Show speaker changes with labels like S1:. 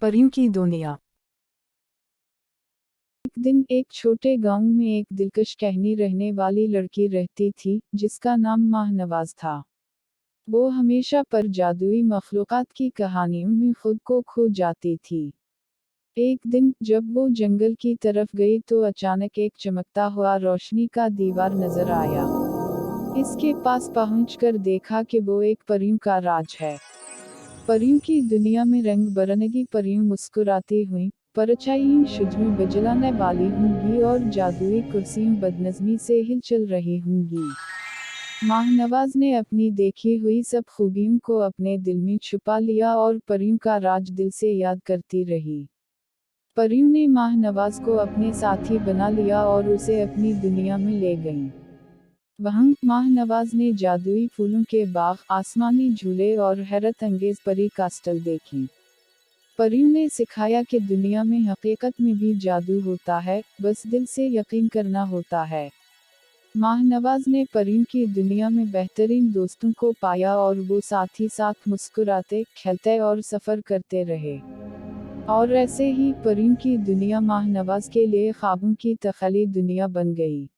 S1: परियों की दुनिया।
S2: एक दिन एक छोटे गांव में एक दिलकश टहनी रहने वाली लड़की रहती थी, जिसका नाम माहनवाज था। वो हमेशा पर जादुई मखलूक़ात की कहानियों में खुद को खो जाती थी। एक दिन जब वो जंगल की तरफ गई तो अचानक एक चमकता हुआ रोशनी का दीवार नजर आया। इसके पास पहुंचकर देखा कि वो एक परियों का राज है। परियों की दुनिया में रंग बिरंगी परियों मुस्कुराती हुई, परछाइयां शुद्ध में बजलाने वाली होंगी और जादुई कुर्सियां बदनज़मी से हिलचल रही होंगी। माहनवाज ने अपनी देखी हुई सब खूबियों को अपने दिल में छुपा लिया और परियों का राज दिल से याद करती रही। परियों ने माहनवाज को अपने साथी बना लिया और उसे अपनी दुनिया में ले गईं। वहाँ माहनवाज ने जादुई फूलों के बाग, आसमानी झूले और हैरत अंगेज परी कास्टल देखी। परियों ने सिखाया कि दुनिया में हकीकत में भी जादू होता है, बस दिल से यकीन करना होता है। माहनवाज ने परियों की दुनिया में बेहतरीन दोस्तों को पाया और वो साथ ही साथ मुस्कुराते, खेलते और सफ़र करते रहे। और ऐसे ही परियों की दुनिया माहनवाज के लिए ख्वाबों की तख्लीक दुनिया बन गई।